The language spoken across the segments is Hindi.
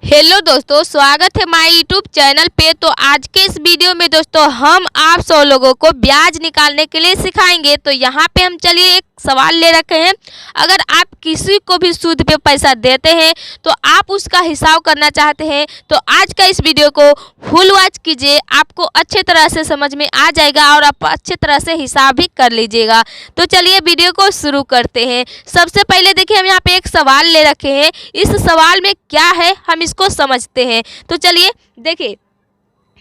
हेलो दोस्तों, स्वागत है हमारे यूट्यूब चैनल पे। तो आज के इस वीडियो में दोस्तों हम आप 100 लोगों को ब्याज निकालने के लिए सिखाएंगे। तो यहाँ पे हम चलिए एक सवाल ले रखे हैं। अगर आप किसी को भी सूद पे पैसा देते हैं तो आप उसका हिसाब करना चाहते हैं तो आज का इस वीडियो को फुल वॉच कीजिए, आपको अच्छे तरह से समझ में आ जाएगा और आप अच्छे तरह से हिसाब भी कर लीजिएगा। तो चलिए वीडियो को शुरू करते हैं। सबसे पहले देखिए हम यहाँ पे एक सवाल ले रखे हैं। इस सवाल में क्या है हम इसको समझते हैं। तो चलिए देखिए,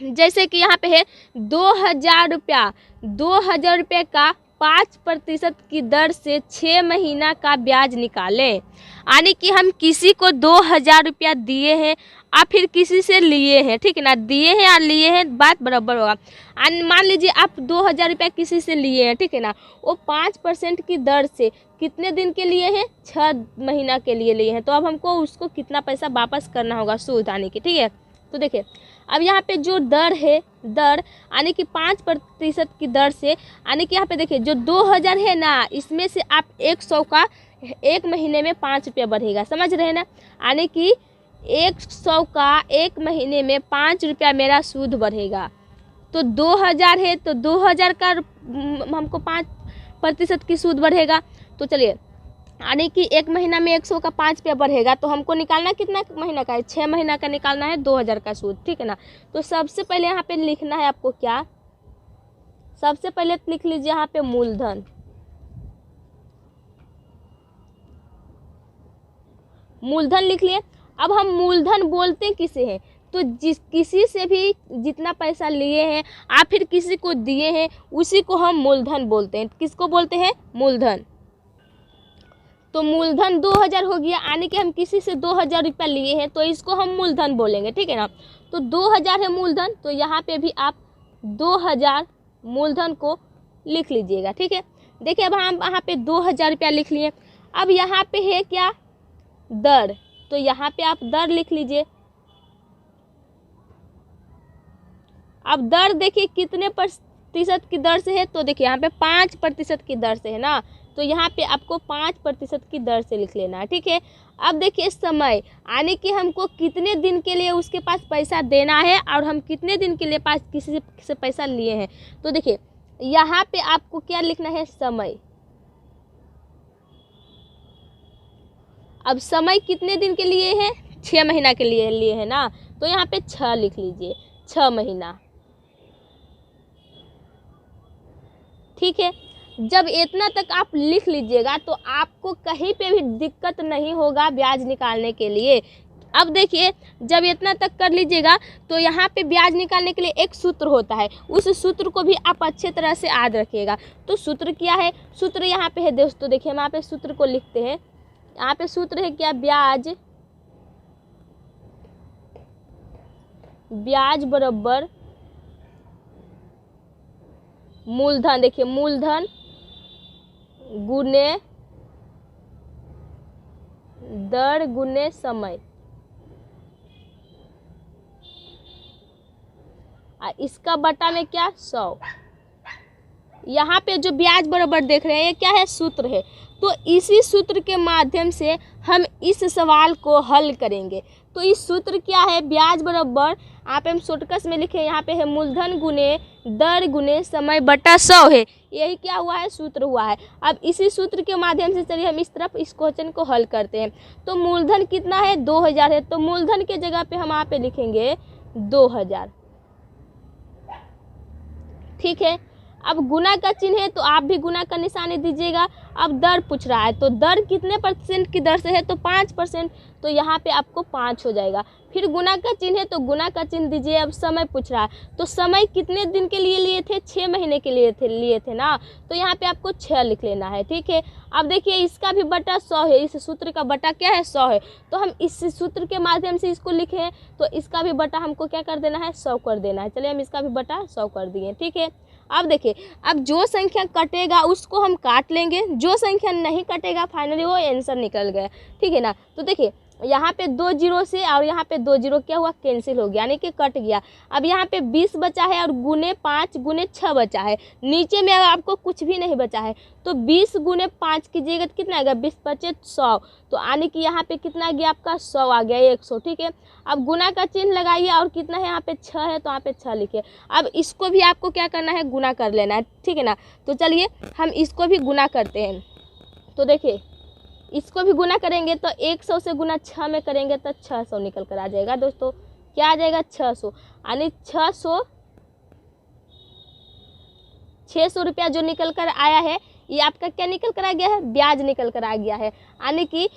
जैसे कि यहाँ पे है 2000 रुपया, 2000 रुपये का 5% की दर से 6 महीना का ब्याज निकालें। यानी कि हम किसी को 2000 रुपया दिए हैं और फिर किसी से लिए हैं, ठीक है ना। दिए हैं और लिए हैं, बात बराबर होगा। मान लीजिए आप 2000 रुपया किसी से लिए हैं, ठीक है ना। वो 5% की दर से कितने दिन के लिए हैं? 6 महीना के लिए लिए हैं। तो अब हमको उसको कितना पैसा वापस करना होगा सूद आने की, ठीक है। तो देखिए अब यहाँ पे जो दर है, दर यानी कि 5% की दर से, यानी कि यहाँ पे देखिए जो 2000 है ना, इसमें से आप 100 का एक महीने में 5 रुपया बढ़ेगा, समझ रहे हैं ना। यानी कि 100 का एक महीने में 5 रुपया मेरा सूद बढ़ेगा। तो 2000 है तो 2000 का हमको 5% की सूद बढ़ेगा। तो चलिए, यानी कि एक महीना में 100 का 5 रुपया बढ़ेगा। तो हमको निकालना कितना महीना का है? 6 महीना का निकालना है, 2000 का सूद, ठीक है ना। तो सबसे पहले यहाँ पे लिखना है आपको क्या, सबसे पहले लिख लीजिए यहाँ पे मूलधन। मूलधन लिख लिए। अब हम मूलधन बोलते किसे हैं? तो किसी से भी जितना पैसा लिए हैं आप फिर किसी को दिए हैं उसी को हम मूलधन बोलते हैं। किसको बोलते हैं? मूलधन। तो मूलधन 2000 हो गया, यानी कि हम किसी से 2000 रुपया लिए हैं तो इसको हम मूलधन बोलेंगे, ठीक है ना। तो 2000 है मूलधन, तो यहाँ पे भी आप 2000 मूलधन को लिख लीजिएगा, ठीक है। देखिए अब हम यहाँ पे 2000 रुपया लिख लिए। अब यहाँ पे है क्या? दर। तो यहाँ पे आप दर लिख लीजिए। अब दर देखिए कितने प्रतिशत की दर से है? तो देखिए यहाँ पे 5% की दर से है ना, तो यहाँ पे आपको 5% की दर से लिख लेना है, ठीक है। अब देखिए समय, यानी कि हमको कितने दिन के लिए उसके पास पैसा देना है और हम कितने दिन के लिए पास किसी से पैसा लिए हैं। तो देखिए यहाँ पे आपको क्या लिखना है? समय। अब समय कितने दिन के लिए है? 6 महीना के लिए है ना, तो यहाँ पे 6 लिख लीजिए, 6 महीना, ठीक है। जब इतना तक आप लिख लीजिएगा तो आपको कहीं पे भी दिक्कत नहीं होगा ब्याज निकालने के लिए। अब देखिए जब इतना तक कर लीजिएगा तो यहाँ पे ब्याज निकालने के लिए एक सूत्र होता है, उस सूत्र को भी आप अच्छे तरह से याद रखिएगा। तो सूत्र क्या है? सूत्र यहाँ पे है दोस्तों, देखिए हम यहाँ पे सूत्र को लिखते हैं। यहाँ पे सूत्र है क्या? ब्याज बराबर मूलधन। देखिए मूलधन गुने दर गुने समय। इसका बटा में क्या? 100। यहाँ पे जो ब्याज बराबर देख रहे हैं ये क्या है? सूत्र है। तो इसी सूत्र के माध्यम से हम इस सवाल को हल करेंगे। तो इस सूत्र क्या है? ब्याज बराबर, आप हम शॉर्टकट में लिखे, यहाँ पे है मूलधन गुने दर गुने समय बटा 100 है। यही क्या हुआ है? सूत्र हुआ है। अब इसी सूत्र के माध्यम से चलिए हम इस तरफ इस क्वेश्चन को हल करते हैं। तो मूलधन कितना है? 2000 है, तो मूलधन के जगह पे हम यहाँ पे लिखेंगे 2000, ठीक है। अब गुना का चिन्ह है तो आप भी गुना का निशानी दीजिएगा। अब दर पूछ रहा है तो दर कितने % की दर से है? तो 5%, तो यहाँ पे आपको 5 हो जाएगा। फिर गुना का चिन्ह है तो गुना का चिन्ह दीजिए। अब समय पूछ रहा है तो समय कितने दिन के लिए लिए थे? 6 महीने के लिए थे ना, तो यहाँ पे आपको 6 लिख लेना है, ठीक है। अब देखिए इसका भी बटा 100 है, इस सूत्र का बटा क्या है? 100 है। तो हम इस सूत्र के माध्यम से इसको लिखे तो इसका भी बटा हमको क्या कर देना है? 100 कर देना है। चलिए हम इसका भी बटा 100 कर दिए, ठीक है। अब देखिए अब जो संख्या कटेगा उसको हम काट लेंगे, जो संख्या नहीं कटेगा फाइनली वो आंसर निकल गया, ठीक है ना। तो देखिए यहाँ पे 2 जीरो से और यहाँ पे 2 जीरो क्या हुआ, कैंसिल हो गया, यानी कि कट गया। अब यहाँ पे 20 बचा है और गुने 5 गुने 6 बचा है, नीचे में आपको कुछ भी नहीं बचा है। तो 20 गुने 5 कीजिएगा तो कितना आएगा, 20 पचे 100, तो यानी कि यहाँ पे कितना आ गया आपका 100 आ गया, 100। ठीक है, अब गुना का चिन्ह लगाइए और कितना है यहाँ पे 6 है, तो यहाँ पे 6 लिखिए। अब इसको भी आपको क्या करना है, गुना कर लेना है, ठीक है ना। तो चलिए हम इसको भी गुना करते हैं। तो देखिए इसको भी गुना करेंगे तो 100 से गुना 6 में करेंगे तो 600 निकल कर आ जाएगा दोस्तों। क्या आ जाएगा, 600, यानी 600 रुपया जो निकल कर आया है, ये आपका क्या निकल कर आ गया है, ब्याज निकल कर आ गया है। यानी कि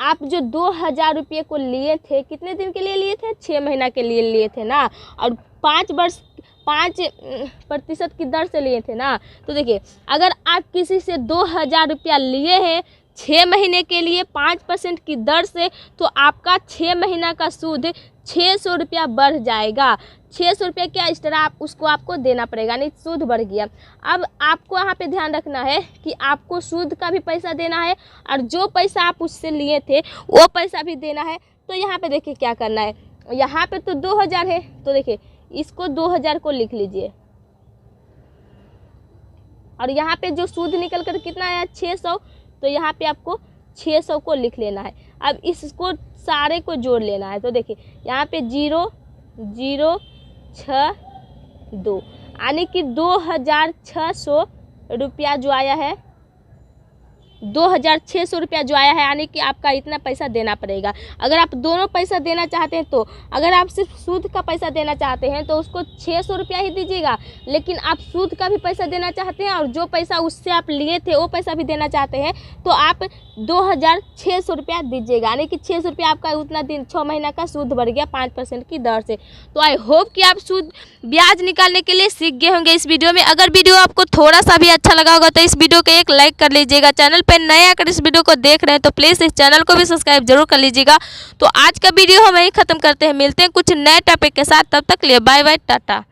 आप जो 2000 रुपये को लिए थे, कितने दिन के लिए लिए थे, 6 महीना के लिए लिए थे ना, और 5% की दर से लिए थे ना। तो देखिए अगर आप किसी से 2000 रुपया लिए हैं 6 महीने के लिए 5% की दर से, तो आपका 6 महीना का सूद 600 रुपया बढ़ जाएगा। 600 रुपये क्या एक्स्ट्रा उसको आपको देना पड़ेगा, नहीं सूद बढ़ गया। अब आपको यहाँ पे ध्यान रखना है कि आपको सूद का भी पैसा देना है और जो पैसा आप उससे लिए थे वो पैसा भी देना है। तो यहाँ पे देखिए क्या करना है, यहाँ पे तो 2000 है, तो देखिए इसको 2000 को लिख लीजिए और यहाँ पे जो सूद निकल कर कितना आया 600, तो यहाँ पे आपको 600 को लिख लेना है। अब इसको सारे को जोड़ लेना है। तो देखिए यहाँ पे 0 0 6 2, यानी कि 2600 रुपया जो आया है, 2600 रुपया जो आया है, यानी कि आपका इतना पैसा देना पड़ेगा। अगर आप दोनों पैसा देना चाहते हैं, तो अगर आप सिर्फ सूद का पैसा देना चाहते हैं तो उसको 600 रुपया ही दीजिएगा, लेकिन आप सूद का भी पैसा देना चाहते हैं और जो पैसा उससे आप लिए थे वो पैसा भी देना चाहते हैं, तो आप 2600 रुपया दीजिएगा, यानी कि 600 रुपया आपका उतना दिन 6 महीना का सूद बढ़ गया 5% की दर से। तो आई होप कि आप सूद ब्याज निकालने के लिए सीख गए होंगे इस वीडियो में। अगर वीडियो आपको थोड़ा सा भी अच्छा लगा होगा तो इस वीडियो को एक लाइक कर लीजिएगा। चैनल पे नए अगर इस वीडियो को देख रहे हैं तो प्लीज़ इस चैनल को भी सब्सक्राइब जरूर कर लीजिएगा। तो आज का वीडियो हम यहीं ख़त्म करते हैं, मिलते हैं कुछ नए टॉपिक के साथ, तब तक लिए बाय बाय, टाटा।